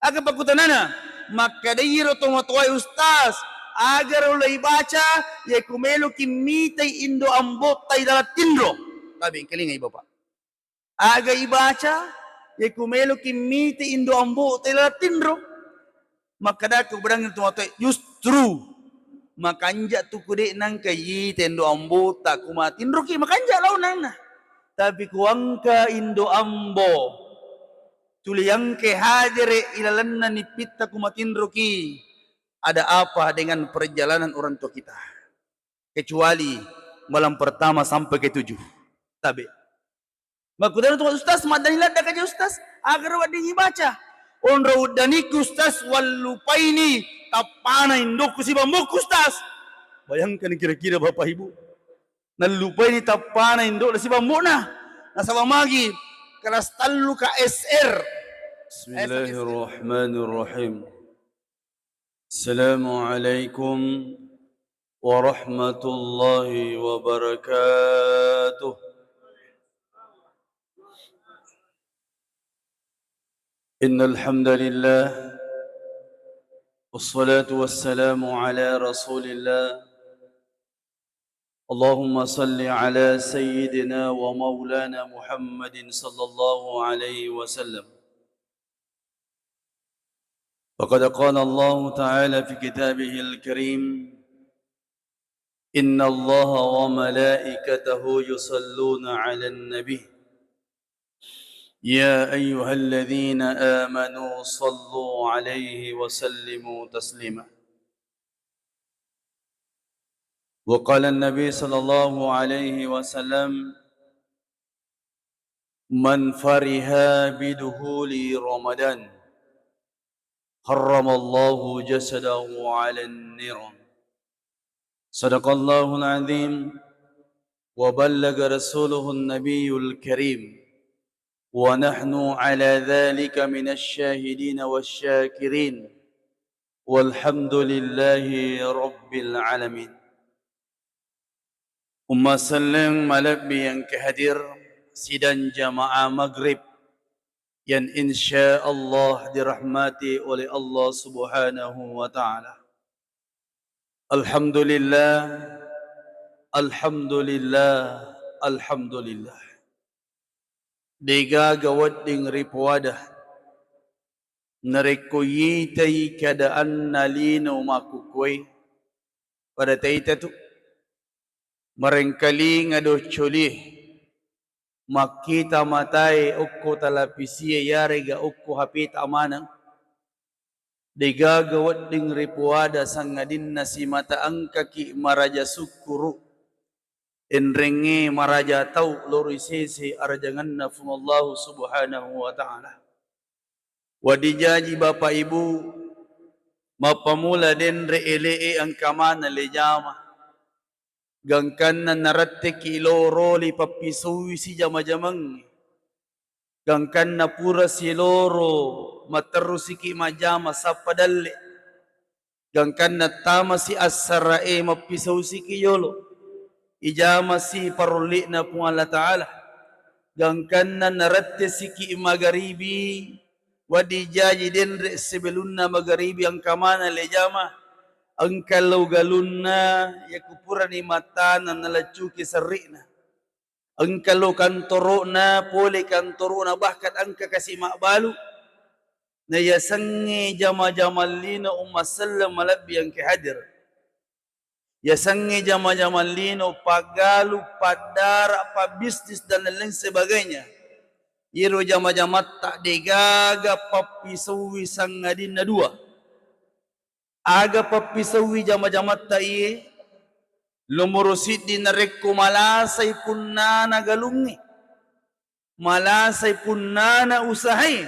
Aga pakutanana, makadayiro tumatuay ustaz, agar ulay baca, ya kumelo kimitay indo ambot tay dalat tindro. Sabi, kalingay bapak. Aga ibaca, ya kumelo kimitay indo ambot tay dalat tindro. Makada keberang tumatuay, justru, makanja tu kude nang kayi tendo ambot tak kumatindro ki, makanja lau nana. Tapi kuangka indo ambo, tuliyang ke hadire ilalanna ni pitta kumatindro ki. Ada apa dengan perjalanan orang tua kita? Kecuali malam pertama sampai ke 7. Tabe. Makudan tu ustaz madanilah dak aja ustaz agar wadi baca. On raudani ustaz walupaini tapana indok si bambuk ustaz. Bayangkan kira-kira bapak ibu. Nalupaini tapana indok si bambuk nah. Nasaba magi kelas talu ka SR. Bismillahirrahmanirrahim. Assalamualaikum warahmatullahi wabarakatuh. Innal hamdalillah wassalatu wassalamu ala Rasulillah. Allahumma salli ala sayyidina wa maulana Muhammadin sallallahu alaihi wasallam. فقد قال الله تعالى في كتابه الكريم إن الله وملائكته يصلون على النبي يا أيها الذين آمنوا صلوا عليه وسلموا تسليما وقال النبي صلى الله عليه وسلم من فرح بدخول رمضان حرم الله جسده على النيران صدق الله العظيم وبلغ رسوله النبي الكريم ونحن على ذلك من الشاهدين والشاكرين والحمد لله رب العالمين. Umma sallam malabbi yang kehadir sidang jamaah maghrib yang insya Allah dirahmati oleh Allah Subhanahu wa taala. Alhamdulillah, alhamdulillah, alhamdulillah. Dega gawat ding ripuada. Narekoyi keadaan nalino makukui. Pada taita tu marengkali ngado cholih. Makita matai ukko talapisiya yari ga ukko hapit amanang. Dega gawat ding ripuada sangadin nasi mata angka ki maraja sukuru. Enrenge maraja tau lorisese arjangan nafum Allah subhanahu wa ta'ala. Wadijaji bapak ibu mapamula denre elee ang kamana lejama. Gangkan na naratte kilo roli papisui si jama-jamang. Gangkan na pura si loro materus siki majama sa padalle. Gangkan na tama si asarae mapisaw siki yolo. Ijama si paruli na pung Allah Ta'ala. Gangkan na naratte siki magaribi. Wadijaji denre sebelum na magaribi ang kamana lejama. Ang kalau-galun na yakupura ni mata na nalacuki sarina. Ang kalau kantoro na pole kantoro na bahkan ang kakasi makbalu na yasangi jama-jamallina ummasallam malabbi ang kehadir. Yasangi jama-jamallina pagalu, padara, pabisnis dan lain sebagainya. Iro jama-jamat tak degaga papisawi sangadin na dua. Aga papisawi jama-jamat ta'iye, lumurusid din na rekko malasay punna na galungi. Malasay punna na usahay.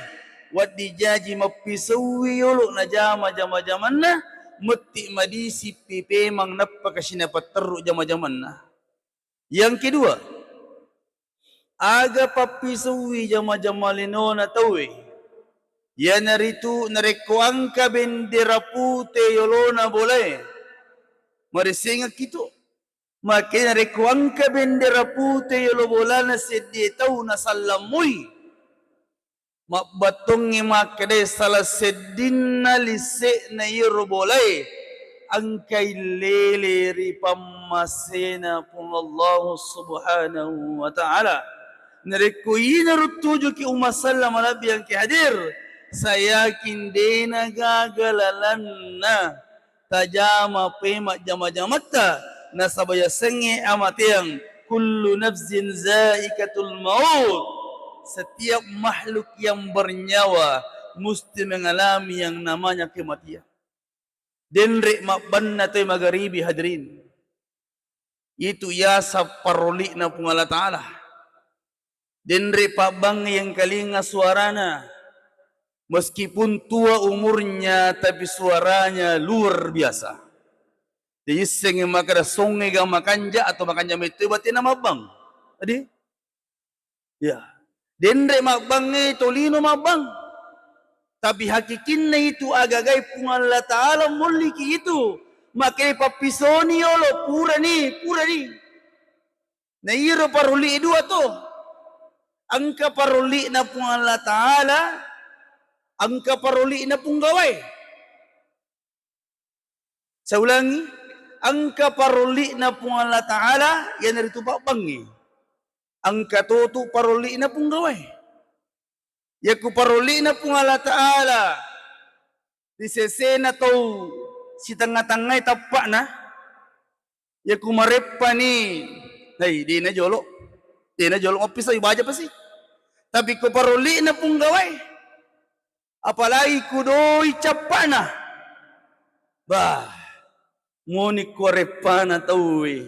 Wad di jaji mapisawi yolo na jama-jama-jaman na, muti madisi pipemang napakasinapatarro jama-jaman na. Yang kedua, aga papisawi jama-jamalino na tawi. Yan naritu narekuang ka bendera pute yolona boleh. Marisingak kito. Makin narekuang ka bendera pute yolo bola na sedye tau na salamoy. Makbatong makade salah sedina lise na irobolay ang kay lele pamasena pong Allah subhanahu wa ta'ala. Narekuyi na rutujo ki umasalla malabi ang kihadir. Saya kinde nagagalalan na tajama pema jama-jamata na sabaya senge amatiyang kullu nafsin zaikatul maut. Setiap makhluk yang bernyawa mesti mengalami yang namanya kematian. Denre makbanna to'y magaribi hadirin. Itu ya sa paruli na pong Allah Ta'ala. Denre pabang yang kalinga suarana. Meskipun tua umurnya, tapi suaranya luar biasa. Jadi sing makada songe ga makanja atau makanja itu batin nama bang. Adi? Ya. Denre mabang tolino mabang. Tapi hakikinna itu agagay pung Allah Ta'ala muliki itu. Makai papisoni yolo pura ni. Na iro paruli dua to. Angka paruli na pung Allah Ta'ala. Angka paruli na pung gaway. Saya ulangi. Angka paruli na pung Allah Ta'ala. Yan narito pabangi. Angka toto paruli na pung gaway. Yaku paruli na pung Allah Ta'ala. Disesena to si tanga-tangay tapak na. Yaku marepa ni. Ay, di na jolo. Di na jolo. Opisa, ibaja pa si. Tapi ko paruli na pung gaway. Apalagi kudoy capana. Bah, ngoni korepana tawi.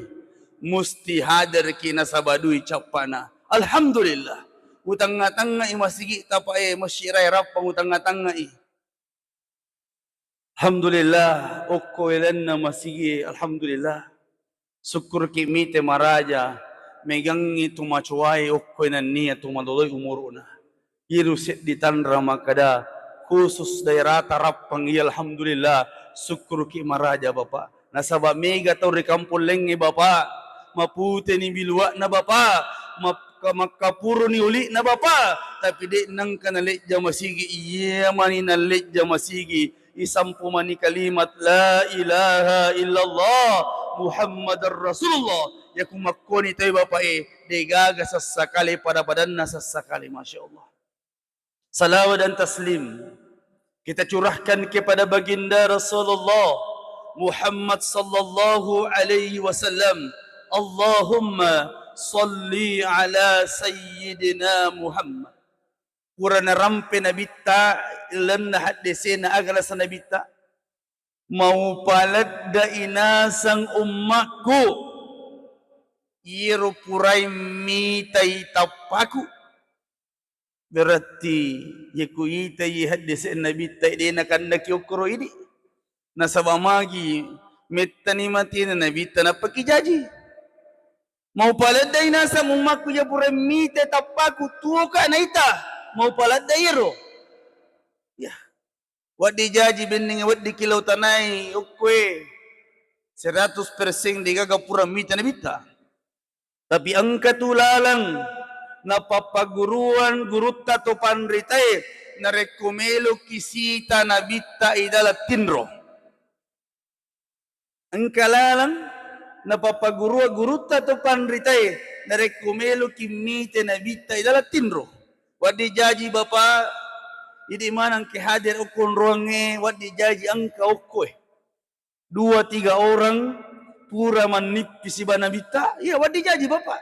Musti hadar kina sabaduy capana. Alhamdulillah. Utang nga masigi tapae masyiray rapang utang nga Alhamdulillah. Okko ilan na masigi. Alhamdulillah. Syukur kimite maraja. Megangi tumacuay okko inan niya tumaduloy umuro na. Irusit di tanra makada. Khusus daerah tarapang iya alhamdulillah syukur ki maraja Bapak. Nasaba mega tau di kampung lengi Bapak. Mapute ni bilwa na Bapak. Makapuro ni uli na Bapak. Tapi di nang kanalik jamasigi iya mani nalik jamasigi. Isampu mani kalimat la ilaha illallah Muhammadar Rasulullah. Ya kumakoni tayo Bapak degaga sasakali pada badan na sasakali Masya Allah. Salawat dan taslim kita curahkan kepada baginda Rasulullah Muhammad sallallahu alaihi wasallam. Allahumma salli ala sayyidina Muhammad. Purana rampe nabita ilan na hadisina agala sa nabita. Mau palad da inasang ummaku. Iro puray mitay tapaku. Berarti yakuita hadis Nabi ta'i nakan nakiukro ini nasabamagi metani mati na Nabi na pakijaji mau paladay nasa mumaku ya puramite tapaku tuka na ita mau paladay iro ya wadi jaji bening wadi kilaw tanay ukwe 100% di gagapura mita na bita tapi ang katulalang napapaguruan gurutta to panritay na rekumelo kisita na bita idala tinro. Ang kalalang napapagurua gurutta to panritay na rekumelo kimite na bita idala tinro. Wadi jaji Bapa, idi man ang kihadir ukon ronge, wadi jaji ang kaukoy. 2-3 orang pura manipis iba na bita, iya wadi jaji Bapa.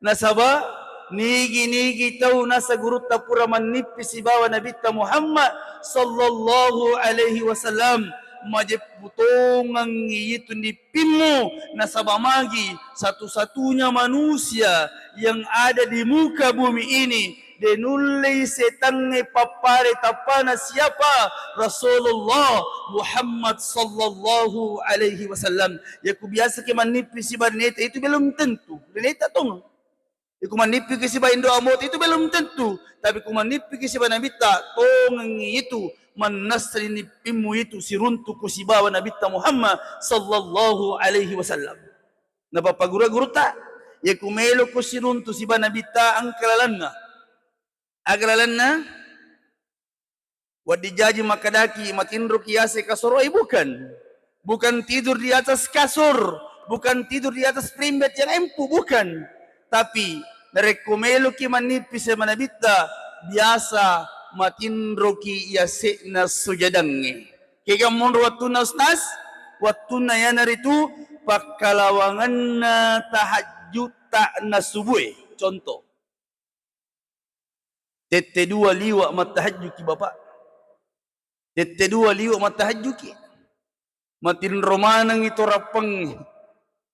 Nasaba, nigi tahu nasa gurutta pura manipis ibawa Nabi Muhammad sallallahu alaihi wasallam majeputongang itu nipinmu nasabamagi satu-satunya manusia yang ada di muka bumi ini denulay setang papare tapana siapa Rasulullah Muhammad sallallahu alaihi wasallam ya kubiasa ke manipis iba neta itu belum tentu neta tong kumanipi kasi ba indo amot itu belum tentu tapi kumanipi kasi ba nabita tong itu manasri ni pimu itu siruntu ko si bawa nabita Muhammad sallallahu alaihi wasallam napapagura-guru ta ya kumelo ko siruntu si ba nabita ang kalalan na Wadi jaji makadaki matindro kiase kasoroi bukan. Bukan tidur di atas kasur, bukan tidur di atas primbet yang empu, bukan. Tapi narekomelo ki manipis sa manabita biasa matindro ki iase na sujadangi. Kaya munro waktu na ustas, waktu na yan naritu pakalawangan na tahajud tak na subuh. Contoh. Tete dua liwa matahajud ki bapak. Tete dua liwa matahajud ki. Matin romanang ito rapang.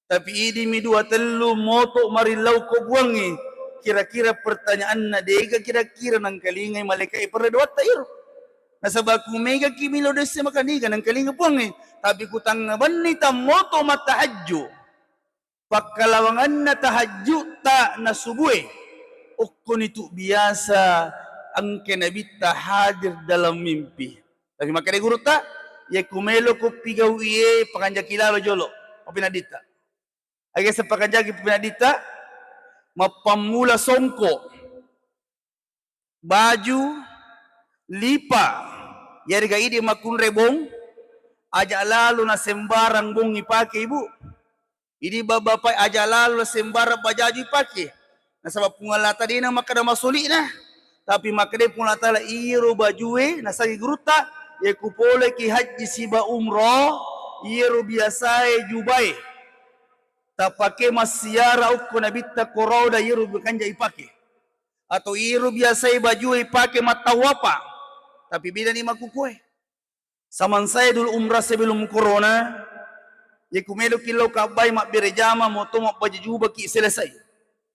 Tapi ini mi dua telu moto marilau ko buangi. Kira-kira pertanyaan na dega kira-kira nang kalingay malaikai pada dua tayo. Nasabak kumega kimilo desi makaniga nang kalingay buangi. Tapi kutang banita moto matahajud. Pakalawangan na tahajud ta na subuh. Ukun itu biasa ang kinabita hadir dalam mimpi. Tapi makanya guru tak, ya kumelo ko pigaw iye pakanja kilalo jolo, papinadita. Agay sa pakanjagi papinadita, mapamula songko, baju, lipa, yari ga idi makunrebong, aja lalo na sembarang bong ipake ibu. Idi babapay aja lalo na sembarang bajaju ipake. Nasabab pungalata din na makada masuli na. Tapi makade pungalata la iro bajue nasagi gruta ye kupole ki haji siba umroh iro biasae jubai. Tapake masyara ukko nabita korauda iro bekanja ipake. Atau iro biasae bajue ipake matawapa. Tapi bila ni makukue. Saman saya dulu umrah sebelum corona. Ye kumelo kilo kabay mak berejama moto mak baju juba ki selesai.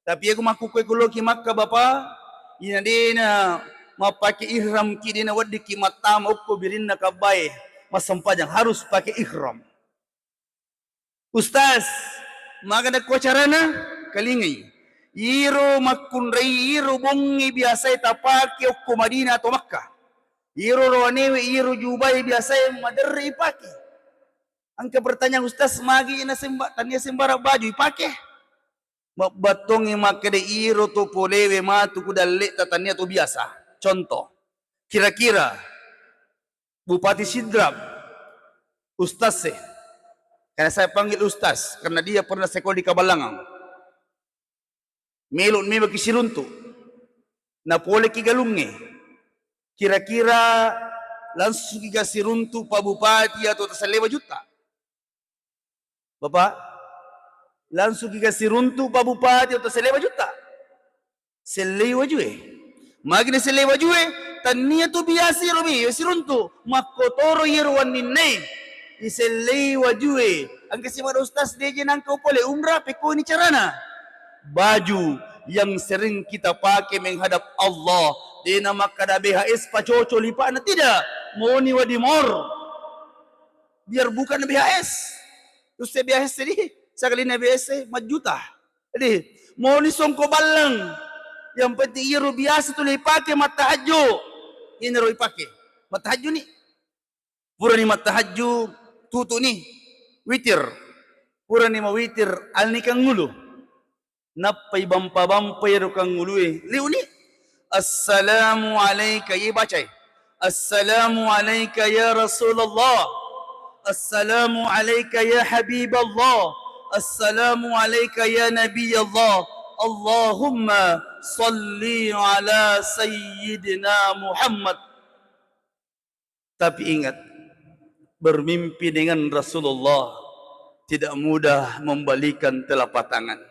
Tapi aku makukue kulo ki Makkah bapa, ina dina mapake ihram ki dina wadi ki matam ukko birinna kabay masampajang harus pakai ihram. Ustaz, maganda ko carana kalingay. Iro makunrei iro bongi biasa tapake ukko Madinah atau Makkah. Iro rawanewe iro jubay biasa maderri ipake. Angka pertanyaan Ustaz magi ina tanya sembara baju ipake. Batong yang makade iro to polewe matu kudalle tatania to biasa. Contoh, kira-kira Bupati Sidrap, Ustaz karena saya panggil Ustaz karena dia pernah sekolah di Kabalangang. Melon me bagi siruntu, na pole ki galunge. Kira-kira langsung ki siruntu Pak Bupati atau tasalewa juta. Bapak, langsung dikasih runtuh Pak Bupati atau selewa juta. Selewa jue. Magna selewa jue. Tania tu biasa romi. Si runtuh. Makotoro yeruan ninay. Iselewa jue. Ang kasi mga ustaz dia nang kau pole umrah. Peko ini carana. Baju yang sering kita pakai menghadap Allah. Di nama kada BHS pacoco lipa na tidak. Moni wadimor. Biar bukan BHS. Terus saya BHS tadi. Sekali na biasa majuta. Jadi mau ni songko balang. Yang penting iro biasa tu ipake matahajud. Ini ro ipake. Matahajud ni. Pura ni matahajud tutu ni. Witir. Pura ni mawitir al ni kang ngulu. Napay bampa-bampay ro kang ngulu eh. Liu ni. Assalamu alayka. Ye bacay. Assalamu alayka ya Rasulullah. Assalamu alayka ya Habiballah. Assalamu alayka ya Nabi Allah. Allahumma salli ala Sayyidina Muhammad. Tapi ingat, bermimpi dengan Rasulullah tidak mudah membalikan telapak tangan.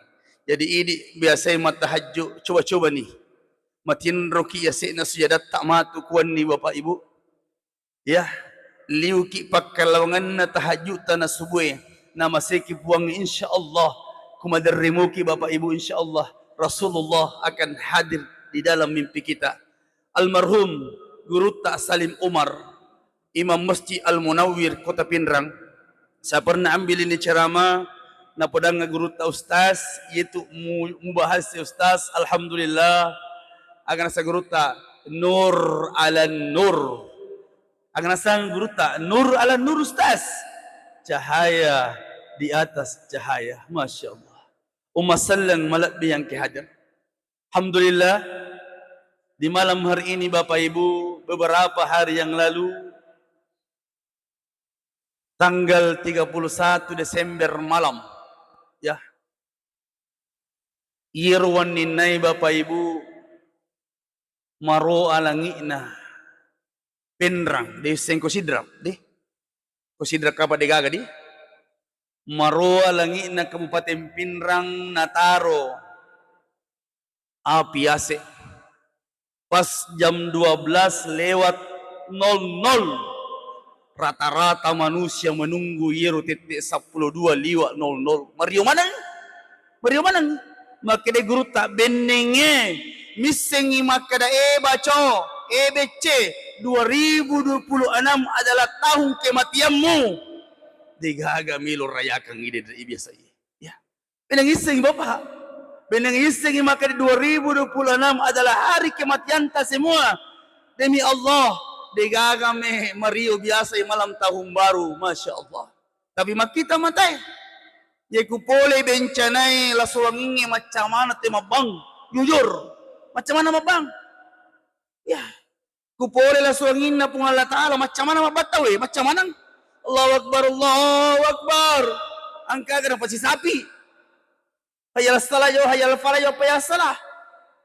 Jadi ini biasanya matahajud. Coba-coba nih. Matin roki yasina sujadat tak matu kuan ni Bapak Ibu. Ya, liuki pakalawangan na tahajud tanah subuh. Nama seki puang insyaAllah kumadarrimuki Bapak Ibu insyaAllah Rasulullah akan hadir di dalam mimpi kita. Almarhum Guru Tak Salim Umar, Imam Masjid Al-Munawwir Kota Pinrang. Saya pernah ambil ini ceramah na podang Guru Ta Ustaz yaitu mubahas Ustaz. Alhamdulillah akan sa Guru Ta Nur ala Nur. Akan sa Guru Ta Nur ala Nur Ustaz. Cahaya di atas cahaya. Masya Allah. Umasallang malakbi yang kehadir. Alhamdulillah. Di malam hari ini Bapak Ibu. beberapa hari yang lalu, tanggal 31 Desember malam, ya, Irwan ninay Bapak Ibu maro alangi na penrang di sengko sidrak di ko kapa de gaga di maro alangi na Kabupaten Pinrang nataro api ase pas jam 12:00 rata-rata manusia menunggu Yero titik 12:00 Mario manang makede guru tak benenge misengi makada baco EBC 2026 adalah tahun kematianmu digaga milo rayakan ide dari biasa ya benang iseng Bapak benang iseng makada 2026 adalah hari kematian ta semua demi Allah digaga Mario biasa malam tahun baru Masya Allah tapi makita matai ya kupole bencanai lasuangingi macam mana tema bang jujur macam mana mabang ya kupole lasuangin na pung Allah Ta'ala macam mana mabataw macam mana Allahu Akbar angka kenapa si sapi hayal salah yo hayal fala yo paya salah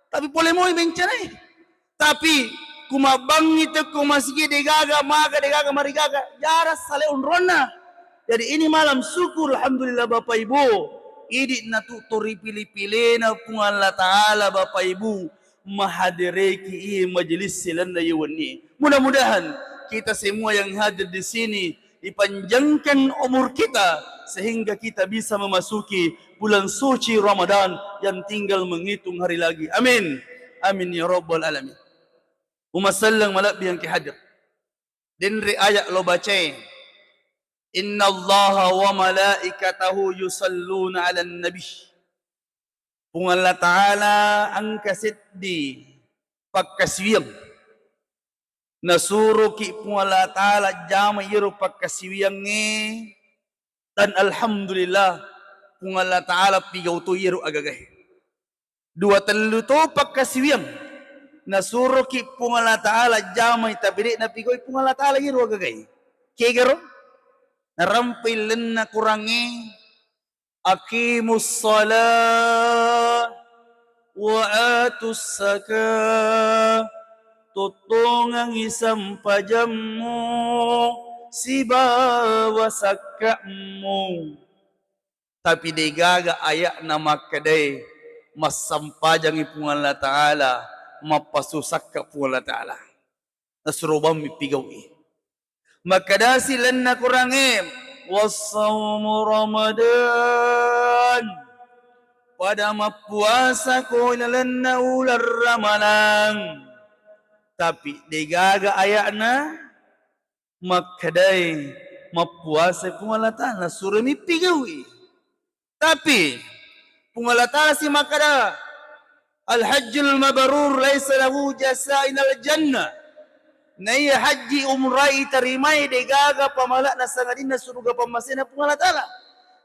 tapi boleh mo bencanai tapi kumabang itu kumasigi degaga maga degaga marigaga jaras sale unrona jadi ini malam syukur alhamdulillah Bapak Ibu idi na tutori pilih-pilih na pung Allah Ta'ala Bapak Ibu mahadireki majelis silanda yawani mudah-mudahan kita semua yang hadir di sini dipanjangkan umur kita sehingga kita bisa memasuki bulan suci Ramadan yang tinggal menghitung hari lagi amin amin ya rabbal alamin umasallang malabi yang kihadir dinri ayat lo bacain inna allaha wa malaikatahu yusalluna ala nabi pung Allah Ta'ala ang kasiddi pagkaswiyam nasuro ki pung Allah Ta'ala jama yiro pagkaswiyam nge dan alhamdulillah pung Allah Ta'ala pigaw to yiro agagay dua telu to pagkaswiyam nasuro ki pung Allah Ta'ala jama itabiri na pigaw pung Allah Ta'ala yiro agagay kegero narampilan na kurangi aqimus salat wa atus zakah tutungang isang pajammu sibawa sakakmu tapi degaga ayak na makadai masampajang ipung Allah Ta'ala mapasusak ka pung Allah Ta'ala nasrubang mipigawi makadasi lan na kurangim wassawmu Ramadan pada mapuasa ko inalan na ular Ramadan tapi degaga ayak na makadai mapuasa pung Allah Ta'ala surami pigawi tapi pung Allah Ta'ala si makada al-hajjul mabrur laysa lahu jasa'in al-jannah na iya haji umrai tarimai degaga pamalak na sangadin na surga pamasina pung Allah Ta'ala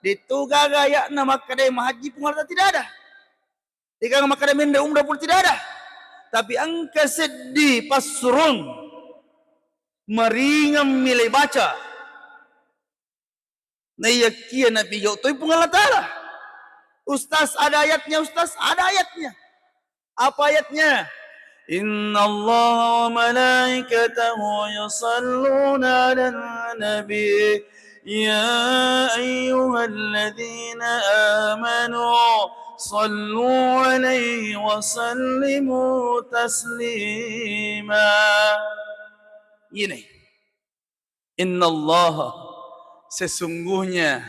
dito gaga ya na makadai mahaji pung Allah tidak ada degaga makadai menda umrah pun tidak ada tapi angka sedih pasrun maringam milai baca na iya kia nabi yo toy pung Allah Ta'ala ustaz ada ayatnya apa ayatnya Inna Allah wa malaikatahu yusalluna ala nabi Ya ayyuhalladzina amanu sallu alaihi wa sallimu taslima Ini Inna Allah sesungguhnya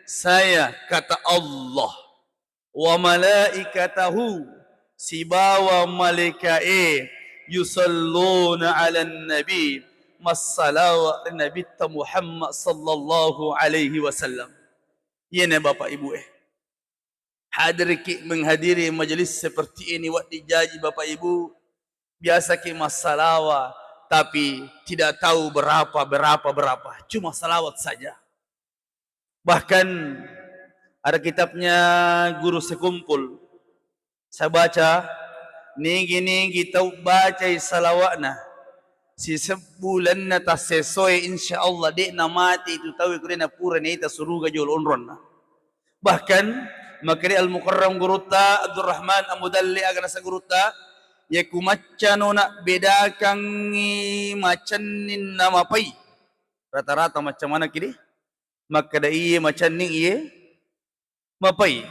saya kata Allah wa malaikatahu si bawa malaikae yusalluna ala nabi massalawa nabi Muhammad sallallahu alaihi wasallam yana Bapak Ibu hadir ki menghadiri majelis seperti ini wak dijaji Bapak Ibu biasa ki massalawa tapi tidak tahu berapa cuma salawat saja bahkan ada kitabnya guru sekumpul saya baca, nigi-nigi tau baca salawatna. si sebulan na ta sesoy insyaallah de na mati itu tahu ko na pura na ita suruga jol onron na. Bahkan makari al-mukarram guruta Abdurrahman Amudalli agana sa guruta ya kumacano na bedakang macanin na mapay. Rata-rata macam mana kini? Makadai macaning iye mapay.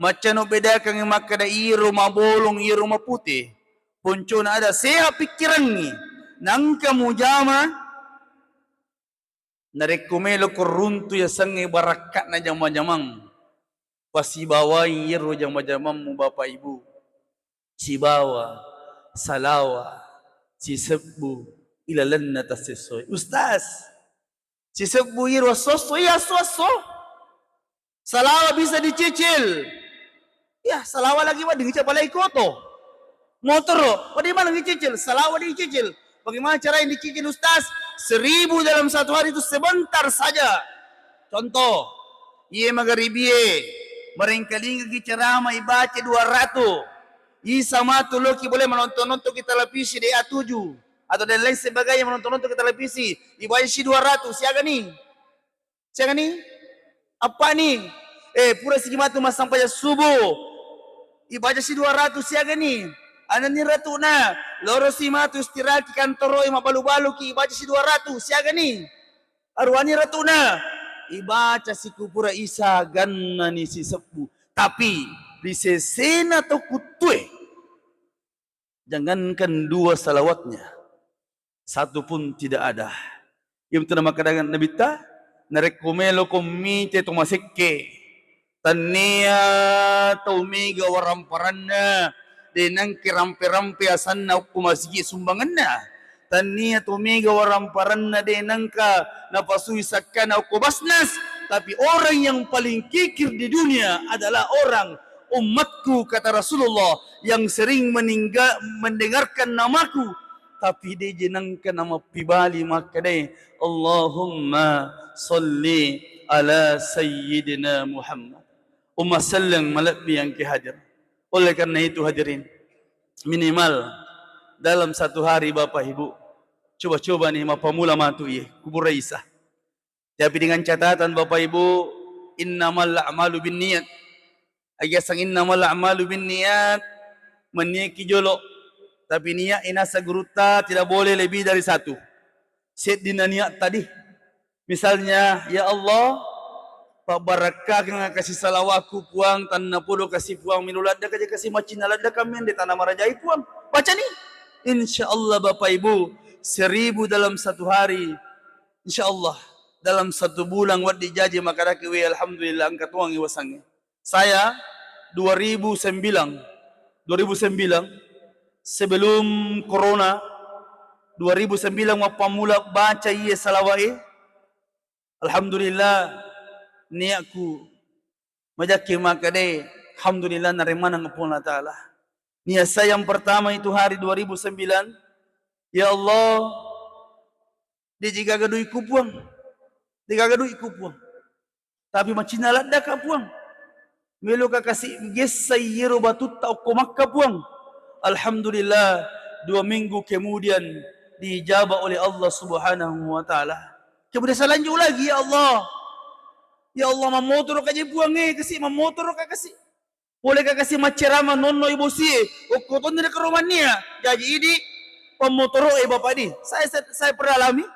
Macano bedakang makadai rumah bolong iye rumah putih. Punco na ada seha pikiran ni. Nang kamujama narekumelo koruntu ya sangi barakat na jamang-jamang pasibawa yero jamang-jamang mu bapak ibu sibawa salawa si sebu ilalan na tasesoy ustaz si sebu yero soso ya soso salawa bisa dicicil ya salawa lagi wa dengan capalai koto motor wa di mana dicicil salawa dicicil. Bagaimana cara yang dicicil Ustaz? 1000 dalam satu hari itu sebentar saja. Contoh, ia magharibiye, merengkaling gi ceramah ibaca 200. Isa matu loki boleh menonton kita televisi di A7 atau dan lain sebagainya menonton kita televisi ibaca si 200. Siaga nih? Siaga nih? Apa nih? Pura si matu mas sampai subuh. Ibaca si 200 siaga nih. Anan ni ratu na loro si matu istirahat ki kantoro mabalu-balu ki ibaca si 200 siaga ni arwani ratu na ibaca si kupura isa ganna ni si sepu tapi di sesena to kutue jangankan 2 salawatnya 1 pun tidak ada yang tena makadangan nabi ta narekomelo komite to masekke tania to mega waramparanna denang kirampe-rampe asanna kumasigi sumbanganna tania tumiga waramparanna denang ka napasui sakana kubasnas tapi orang yang paling kikir di dunia adalah orang umatku kata Rasulullah yang sering mendengarkan namaku tapi dia jenangkan nama pribadi maka dia Allahumma salli ala sayyidina Muhammad umma sallam malakbi yang hadir. Oleh karena itu hadirin, minimal dalam 1 hari Bapak Ibu, coba-coba nih mapamula matu ye, kubur Isa. Tapi dengan catatan Bapak Ibu, innamal a'malu binniyat. Agasang innamal a'malu binniyat, meniki jolo. Tapi niat inasa guruta tidak boleh lebih dari 1. Set dina niat tadi. Misalnya, ya Allah, Pak Barakah yang kasih salawaku puang tanah pulau kasih puang minulada kaja kasih macina lada kami di tanah marajai puang baca nih insyaallah Bapak Ibu 1000 dalam 1 hari insyaallah dalam 1 bulan wad dijaji maka rakiwi alhamdulillah angkat uang iwasangnya saya 2009 sebelum corona 2009 mapamula baca iya salawai alhamdulillah niatku majaki maka deh alhamdulillah narimana ngapun Allah Ta'ala niat saya yang pertama itu hari 2009 ya Allah dia jika gaduh iku puang tapi macina lada ka puang melu ka kasih gesayiro batut tau komakka puang alhamdulillah 2 minggu kemudian dijabah oleh Allah Subhanahu wa Ta'ala kemudian selanjut lagi ya Allah ya Allah mamotor ka je buang kasi mamotor ka kasi boleh ka kasi macerama nonno ibu si koton ni ke rumahnya jadi ini pemotor bapak di saya pernah alami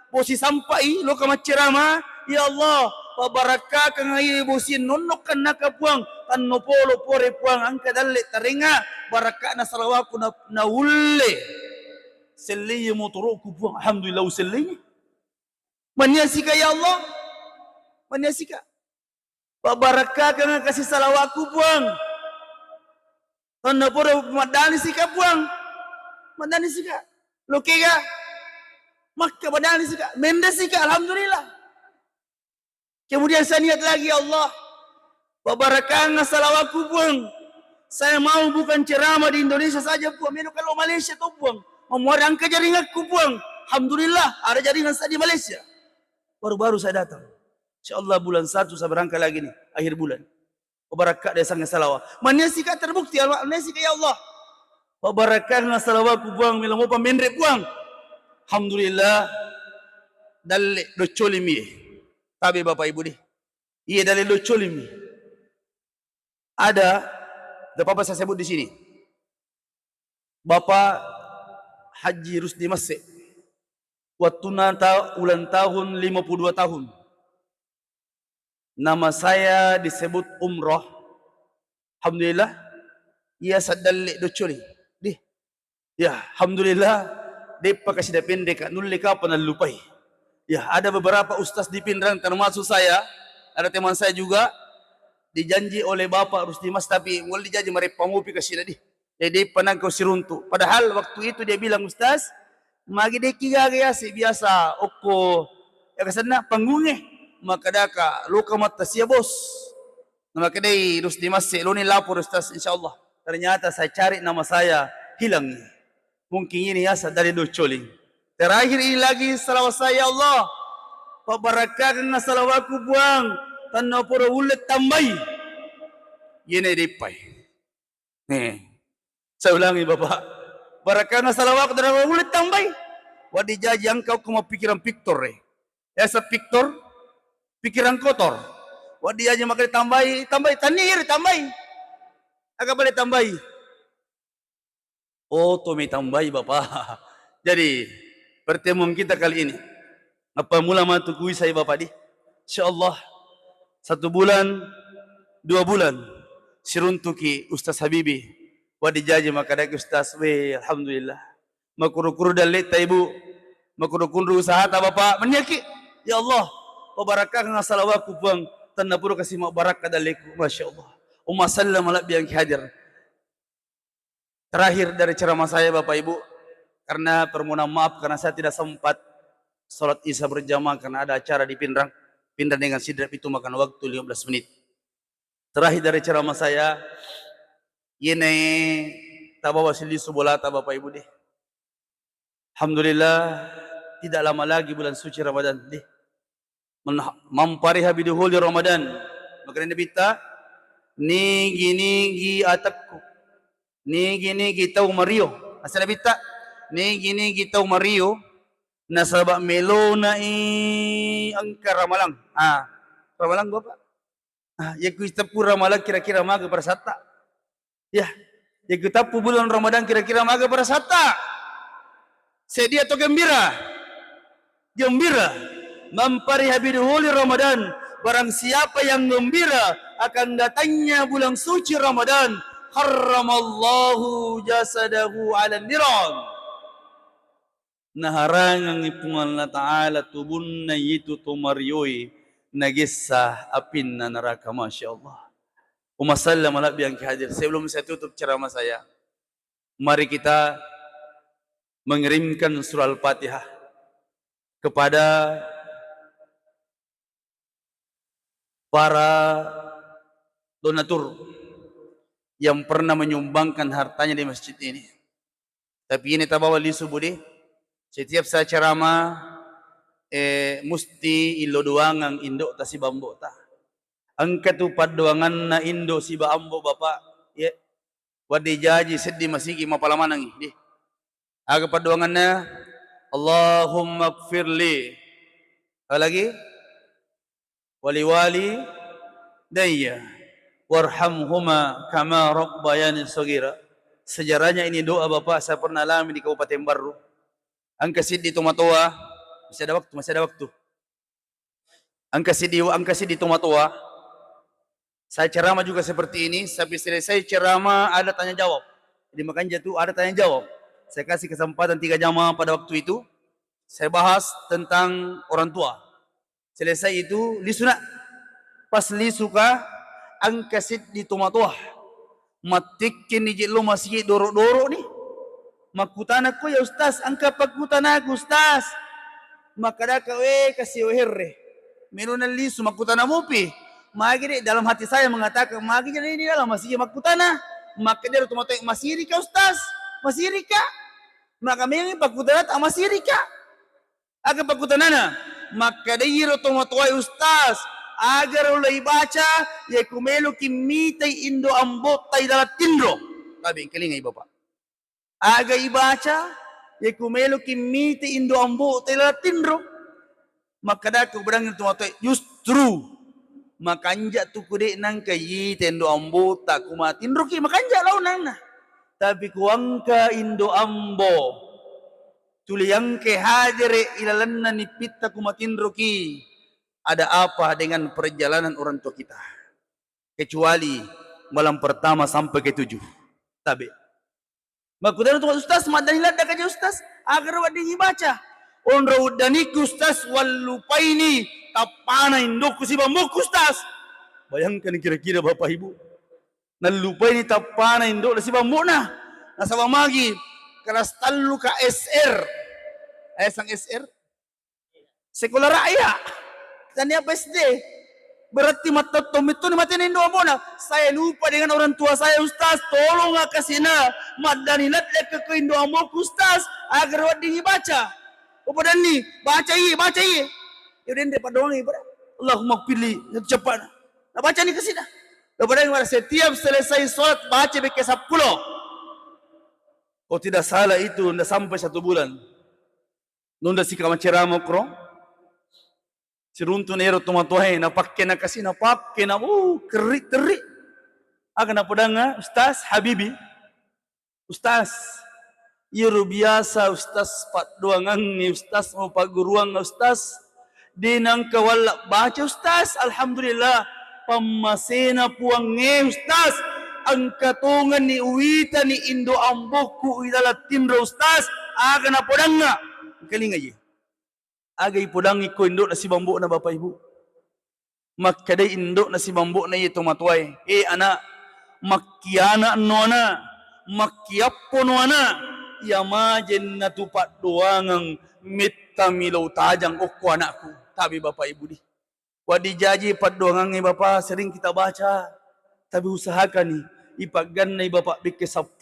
bosi sampai lo ka macerama ya Allah pabaraka ka ngai ibu si nonno kan naka buang tanno polo pore buang angka dalle tarenga baraka na salawaku na ulle selli motoroku buang alhamdulillah selli maniasika ya Allah Maniasika. Pak Barakah kena kasih salawaku buang. Tanda pura madani sika buang. Madani sika. Lokega. Maka madani sika. Menda sika. Alhamdulillah. Kemudian saya niat lagi Allah. Pak Barakah kena salawaku buang. Saya mau bukan ceramah di Indonesia saja buang. Menu kalau Malaysia tu buang. Memuarang ke jaringanku buang. Alhamdulillah ada jaringan saya di Malaysia. Baru-baru saya datang. InsyaAllah bulan 1 saya berangkat lagi nih. Akhir bulan. Barakah dia sangat salawat. Mana sika terbukti. Mana sika ya Allah. Barakah dengan salawat ku buang. Mila mau pemendrek buang. Alhamdulillah dalle docolimi. Tabi Bapak Ibu deh. Iya dalle docolimi. Ada, Bapak saya sebut di sini. Bapak Haji Rusdi Masih. Waktu ulang tahun 52 tahun. Nama saya disebut umroh. Alhamdulillah. Ia saddalle docoli. Dih. Ya, alhamdulillah. Depa kasih pendek, nulis apa nak lupai. Ya, ada beberapa ustaz di Pindrang termasuk saya, ada teman saya juga dijanji oleh Bapak Rusdi Mas, tapi mulai dijanji mereka pamupi kasih tadi. Jadi panang kau siruntu. Padahal waktu itu dia bilang, Ustaz, magi deki gaya si biasa oko ya kesana panggungnya maka daka luka mata sia bos. Nama kedai Rusdi Mas loni lapor Ustaz insyaallah. Ternyata saya cari nama saya hilang. Mungkin ini asa dari docoli. Terakhir ini lagi salawat saya Allah. Pak barakah na salawatku buang tanah pura ulet tambai. Yene dipai. Nih. Saya ulangi Bapak. Barakah na salawatku tanah pura ulet tambai. Wadi jaji engkau kuma pikiran piktor Esa piktor pikiran kotor. Wadi jaji maka ditambai, tanir tambai. Agak boleh tambai. Oh, Tommy tambai Bapak. Jadi pertemuan kita kali ini. Apa mula matukui saya Bapak di? InsyaAllah 1 bulan, 2 bulan. Siruntuki Ustaz Habibi. Wadi jaji maka daki Ustaz. Alhamdulillah. Makuru-kuru dan leta ibu. Makuru-kuru usaha ta Bapak. Menyaki. Ya Allah. Wabarakah nga salawaku buang. Tanah puro kasih mak barakah dan leku. Masya Allah. Umma sallam ala biang hadir. Terakhir dari ceramah saya Bapak Ibu, karena permohonan maaf karena saya tidak sempat salat Isya berjamaah karena ada acara di Pindrang dengan sidrap itu makan waktu 15 menit. Terakhir dari ceramah saya, ini tabawa sili subolata Bapak Ibu deh. Alhamdulillah tidak lama lagi bulan suci Ramadan deh. Mampari habiduhul Ramadan. Maka ini bita nigi atakku. Nigi tau Mario. Asal bita nigi tau Mario. Nasabak melo na angka ramalang. Ramalang Bapak. Ya kita pun ramalang kira-kira maga persata. Ya kita pun bulan Ramadan kira-kira maga persata. Sedia atau gembira? Gembira. Mampari habiduhuli Ramadan. Barang siapa yang gembira akan datangnya bulan suci Ramadan. Harramallahu jasadahu ala niran. Naharangang ipungan na ta'ala tubun na itu tumaryoy nagisah apin na neraka. Masya Allah. Umasallam ala biyang hadir. Sebelum saya tutup ceramah saya, mari kita mengirimkan surah Al-Fatihah kepada para donatur yang pernah menyumbangkan hartanya di masjid ini. Tapi ini tabawa li subudi. Setiap saya ceramah musti ilo doangang indo ta si bambo ta. Angkat tu padoangan na indo si bambo Bapak. Ya. Wadi jaji sedih masiki mapalamanang ini. Aga padoangan na Allahumma gfirli. Apa lagi? Wali daya warhamhuma kama rabbayani shaghira. Sejarahnya ini doa Bapak saya pernah alami di Kabupaten Baru. Angka sidi Tomatoa, masih ada waktu. Angka sidi Tomatoa. Saya ceramah juga seperti ini, sampai selesai ceramah ada tanya jawab. Jadi makanya jatuh ada tanya jawab. Saya kasih kesempatan 3 jam pada waktu itu. Saya bahas tentang orang tua. Selesai itu lisuna. Pas lisuka angka sidi Tomatoa. Matikin ni jelo masih doro-doro ni. Makutana ko ya Ustaz, angka pagkutana ko Ustaz. Makada ka kasi oherre. Meron na lisu makutana mo pi. Magi dalam hati saya mengatakan magi ini dalam masih makutana. Maka dia tumatay masiri ka Ustaz. Masiri ka. Maka may pagkutana ta masiri ka. Aga pagkutana na. Maka dia tumatay Ustaz. Agar ulay baca ya kumelo kimitay indo ambot tay dalat tindro. Sabi kelingay Bapak. Aga ibaca ya kumelo kimiti indo ambo tela tindro makada ko berang tu mato justru makanja tu kude nang kayi tendo ambo tak kumatindro ki makanja law nang na tapi kuangka indo ambo tuliyang ke hadire ilalanna ni pitta kumatindro ki ada apa dengan perjalanan orang tua kita kecuali malam pertama sampai ke 7 tabi makudan tu ustaz madanilat dak aja ustaz agar wadi baca on rawdani ustaz wal lupaini tapana indok si bambu ustaz bayangkan kira-kira bapak ibu nalupaini tapana indok si bambu na nasaba magi kelas talu ka SR sang SR sekolah rakyat dan apa SD berarti matatom itu ni mati nindo amona saya lupa dengan orang tua saya ustaz tolong kasih na madanilat lek ke indo amok ustaz agar wadi baca upadan ni baca ye yaudah depan doang ibarat Allahumma pilih cepat nah baca ni kasih dah upadan setiap selesai solat baca beke 10 kalau tidak salah itu ndak sampai 1 bulan nunda sikama ceramo kro Siruntu nero tumatuhay na pakke na kasi na pakke na keri aga na podanga ustaz habibi ustaz iru biasa ustaz patduangang ni ustaz mo paguruang ustaz dinang kawala baca ustaz alhamdulillah pamasena puang ustaz ang katungan ni uwita ni indo ambokku idala tindro ustaz aga na podanga kalingaye agay pudang iko indok na si bambu na bapak ibu makkaday indok na si bambu na ito matuay anak makiana no na makiapo no na yamajen na tupat doangang mitamilaw tajang okko anakku tabi bapak ibu di wadi jaji pat doangang ni bapak sering kita baca tapi usahakan ni ipaggan na bapak bike 10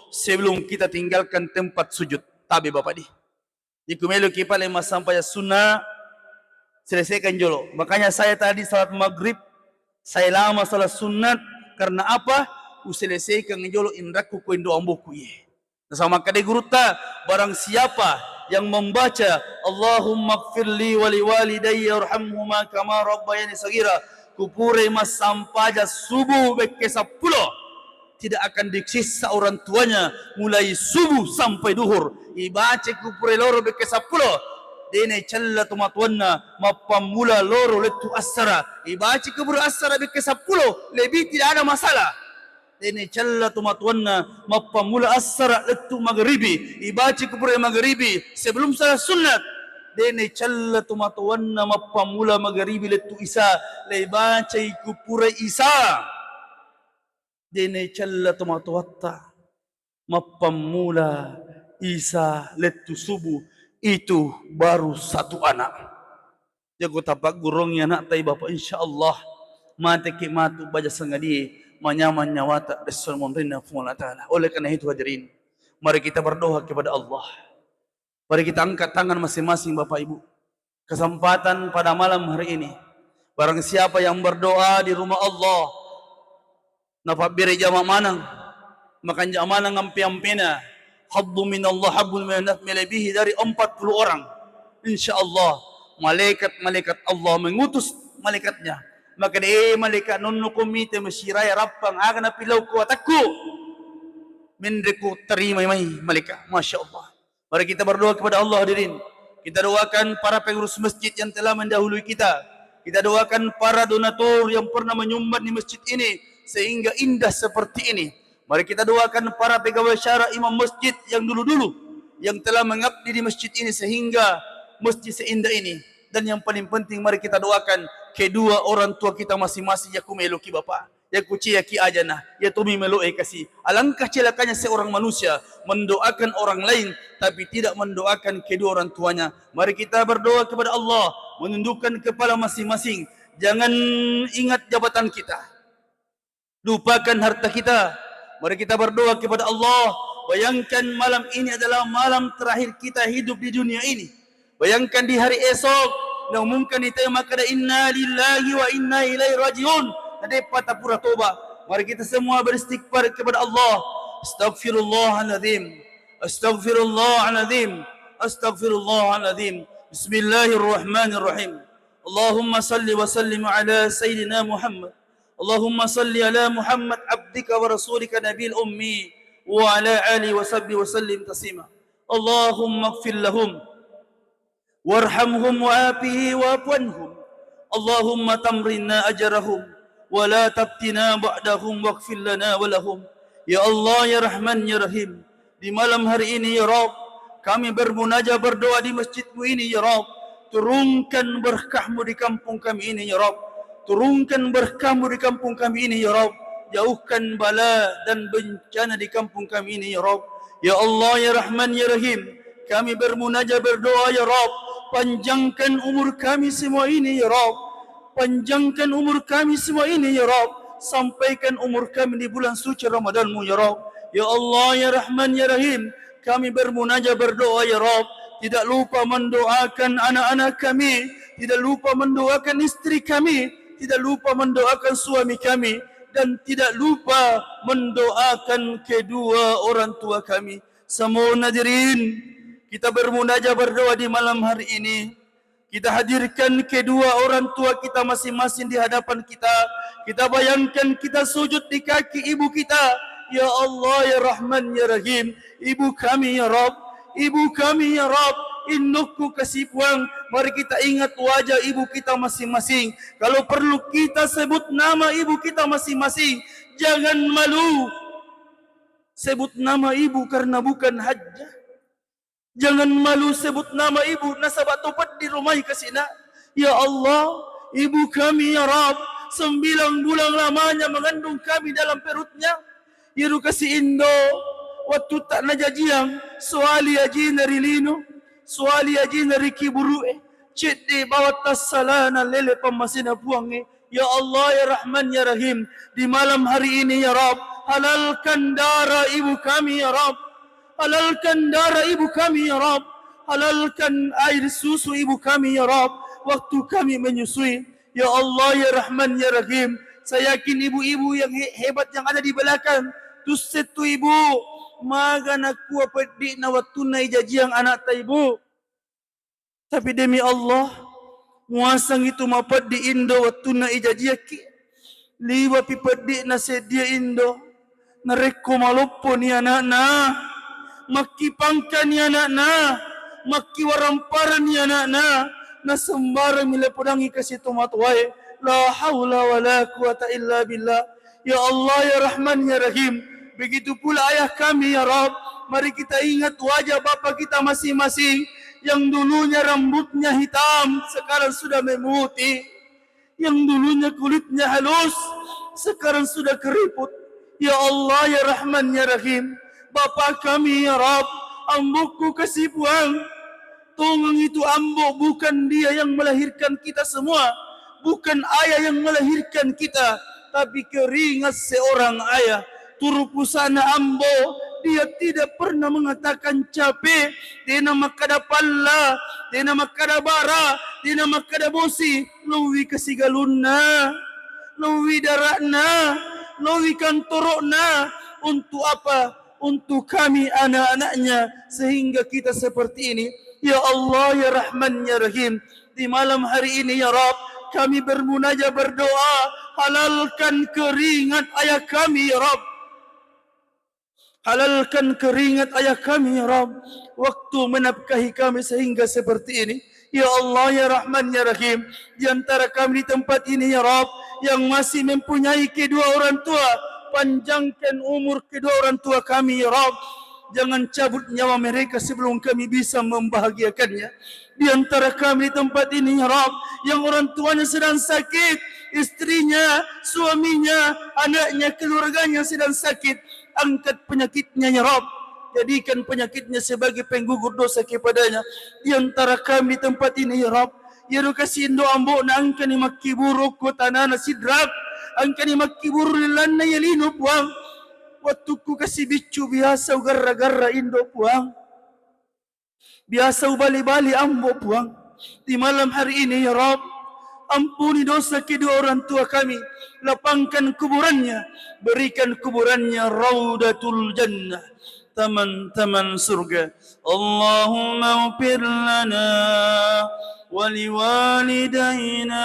sebelum kita tinggalkan tempat sujud tabi bapak di Ikumelo kipale masampai sunnah selesaikan jolo. Makanya saya tadi salat maghrib saya lama salat sunat karena apa? Uselesaikan jolo indraku ko indo amboku ye. Sama kade guruta barang siapa yang membaca Allahumma ighfirli wa liwalidayya warhamhuma kama rabbayani saghira kupure mas sampaja subuh beke 10 tidak akan disiksa orang tuanya mulai subuh sampai duhur ibace kupure loro beke 10 dene challa tumatuanna mapamula loro letu asara ibace kupure asara beke 10 lebih tidak ada masalah dene challa tumatuanna mapamula asara letu maghribi ibace kupure maghribi sebelum salat sunat dene challa tumatuanna mapamula maghribi letu isa lebace kupure isa dene challa tumatuatta mapamula isa letu subuh itu baru 1 anak jago tapak gurungnya nak tai bapak insyaallah mate ki matu baja sangadi manyaman nyawata rasul monrina fuala taala oleh karena itu hadirin mari kita berdoa kepada Allah mari kita angkat tangan masing-masing bapak ibu kesempatan pada malam hari ini barang siapa yang berdoa di rumah Allah napabire jama manang makan jama manang ampi-ampina habbu minallah habbul minat melebihi dari 40 orang insyaallah malaikat Allah mengutus malaikatnya maka malaikat nunnukumite masiraya rabbang agana pilau ku atakku mendeku terima mai malaikat masyaallah mari kita berdoa kepada Allah hadirin kita doakan para pengurus masjid yang telah mendahului kita doakan para donatur yang pernah menyumbat di masjid ini sehingga indah seperti ini. Mari kita doakan para pegawai syara imam masjid yang dulu-dulu yang telah mengabdi di masjid ini sehingga masjid seindah ini. Dan yang paling penting mari kita doakan kedua orang tua kita masing-masing ya kumeluki bapak, ya kucia ki ajana, ya tumi meloe kasih. Alangkah celakanya seorang manusia mendoakan orang lain tapi tidak mendoakan kedua orang tuanya. Mari kita berdoa kepada Allah, menundukkan kepala masing-masing. Jangan ingat jabatan kita. Lupakan harta kita. Mari kita berdoa kepada Allah. Bayangkan malam ini adalah malam terakhir kita hidup di dunia ini. Bayangkan di hari esok. Naumumkan kita maka inna lillahi wa inna ilaihi rajiun. Ada patapura toba. Mari kita semua beristighfar kepada Allah. Astaghfirullahaladzim. Astaghfirullahaladzim. Astaghfirullahaladzim. Bismillahirrahmanirrahim. Allahumma salli wa sallim ala Sayyidina Muhammad. Allahumma salli ala Muhammad abdika wa rasulika nabil ummi wa ala alihi wa sahbihi wa sallim taslima. Allahumma ighfir lahum warhamhum wa afihi wa afwanhum. Allahumma tamrinna ajrahum wa la tabtina ba'dahum waghfir lana wa lahum. Ya Allah, ya Rahman, ya Rahim, di malam hari ini ya Rabb, kami bermunajat berdoa di masjidmu ini ya Rabb. Turunkan berkahmu di kampung kami ini ya Rabb. Turunkan berkahmu di kampung kami ini ya Rabb. Jauhkan bala dan bencana di kampung kami ini ya Rabb. Ya Allah, ya Rahman, ya Rahim, kami bermunajat berdoa ya Rabb. Panjangkan umur kami semua ini ya Rabb. Panjangkan umur kami semua ini ya Rabb. Sampaikan umur kami di bulan suci Ramadanmu ya Rabb. Ya Allah, ya Rahman, ya Rahim, kami bermunajat berdoa ya Rabb. Tidak lupa mendoakan anak-anak kami, tidak lupa mendoakan istri kami, tidak lupa mendoakan suami kami, dan tidak lupa mendoakan kedua orang tua kami. Semua hadirin, kita bermunajat berdoa di malam hari ini. Kita hadirkan kedua orang tua kita masing-masing di hadapan kita. Kita bayangkan kita sujud di kaki ibu kita. Ya Allah, ya Rahman, ya Rahim, ibu kami ya Rabb, ibu kami ya Rabb, indukku kasih puang. Mari kita ingat wajah ibu kita masing-masing. Kalau perlu kita sebut nama ibu kita masing-masing. Jangan malu sebut nama ibu karena bukan hajjah. Jangan malu sebut nama ibu nasabat topat di rumah kasina. Ya Allah, ibu kami ya Rabb, 9 bulan lamanya mengandung kami dalam perutnya. Iru kasih Indo waktu tak najajiang suali aji nari lino, suali aji nari kiburu cedde bawat tassalana lele pamasina puange. Ya Allah, ya Rahman, ya Rahim, di malam hari ini ya Rabb, halalkan darah ibu kami ya Rabb. Halalkan darah ibu kami ya Rabb. Halalkan air susu ibu kami ya Rabb waktu kami menyusui. Ya Allah, ya Rahman, ya Rahim, saya yakin ibu-ibu yang hebat yang ada di belakang tuset tu ibu maga naku apa di na waktu na ijajiang anak ta ibu. Tapi demi Allah, muasang itu mapat di Indo waktu na ijajiaki liwa pipadi na sedia Indo nareko malopo ni anak na maki pangkan ni anak na, maki waramparan ni anak na sembarang mila pedangi kasih tomat wae. La haula wa la quwata illa billah. Ya Allah, ya Rahman, ya Rahim, begitu pula ayah kami ya Rabb. Mari kita ingat wajah bapa kita masing-masing. Yang dulunya rambutnya hitam, sekarang sudah memutih. Yang dulunya kulitnya halus, sekarang sudah keriput. Ya Allah, ya Rahman, ya Rahim, bapa kami ya Rabb, ambukku kasih puang. Tolong itu ambuk, bukan dia yang melahirkan kita semua, bukan ayah yang melahirkan kita, tapi keringat seorang ayah. Turu pusana ambo, dia tidak pernah mengatakan capek. Dia nama kada palla, dia nama kada bara, dia nama kada bosi. Luwi kasigalunna, luwi darakna, luwi kantorokna. Untuk apa? Untuk kami anak-anaknya, sehingga kita seperti ini. Ya Allah, ya Rahman, ya Rahim, di malam hari ini ya Rabb, kami bermunajat berdoa. Halalkan keringat ayah kami ya Rabb. Halalkan keringat ayah kami ya Rabb, waktu menafkahi kami sehingga seperti ini. Ya Allah, ya Rahman, ya Rahim, di antara kami di tempat ini ya Rabb, yang masih mempunyai kedua orang tua, panjangkan umur kedua orang tua kami ya Rabb. Jangan cabut nyawa mereka sebelum kami bisa membahagiakannya. Di antara kami di tempat ini ya Rabb, yang orang tuanya sedang sakit, istrinya, suaminya, anaknya, keluarganya sedang sakit, angkat penyakitnya ya Rabb. Jadikan penyakitnya sebagai penggugur dosa kepadanya. Di antara kami di tempat ini ya Rabb, ya kasih indo ambo na angkani makiburu ko tanana sidrak, angkani makiburu lilana yalino puang. Waktu ku kasih bicu biasa gara-gara indo puang, biasa bali-bali ambo puang. Di malam hari ini ya Rabb, ampuni dosa kedua orang tua kami, lapangkan kuburannya, berikan kuburannya raudatul jannah, teman-teman surga. Allahumma ighfir lana wa liwalidayna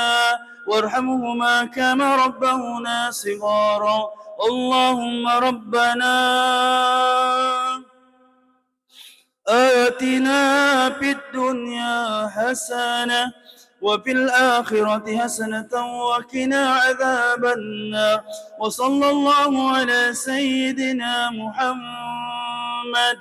warhamhuma kama rabbawna shighara. Allahumma rabbana آتنا في الدنيا حسنة وفي الآخرة حسنة وقنا عذاب النار وصلى الله على سيدنا محمد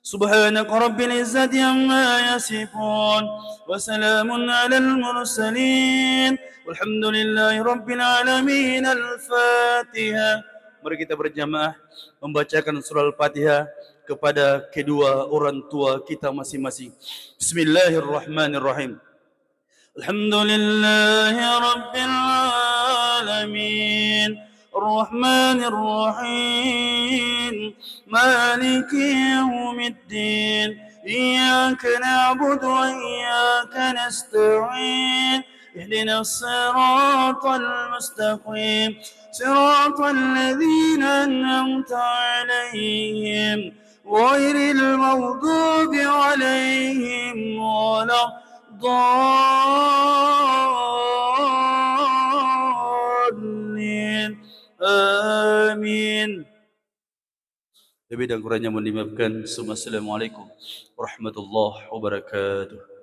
سبحانك رب العزة عما يصفون وسلام على المرسلين والحمد لله رب العالمين. Al-Fatihah. Mari kita berjamaah membacakan surah Al-Fatihah kepada kedua orang tua kita masing-masing. Bismillahirrahmanirrahim. Alhamdulillahi rabbil alamin. Ar-Rahmanir Rahim. Maliki yaumiddin. Iyyaka na'budu wa iyyaka nasta'in. اهدنا الصراط المستقيم صراط الذين أنعمت عليهم غير المغضوب عليهم ولا الضالين آمين. Lebih dan kurangnya mohon dimaafkan. Assalamualaikum warahmatullahi wabarakatuh.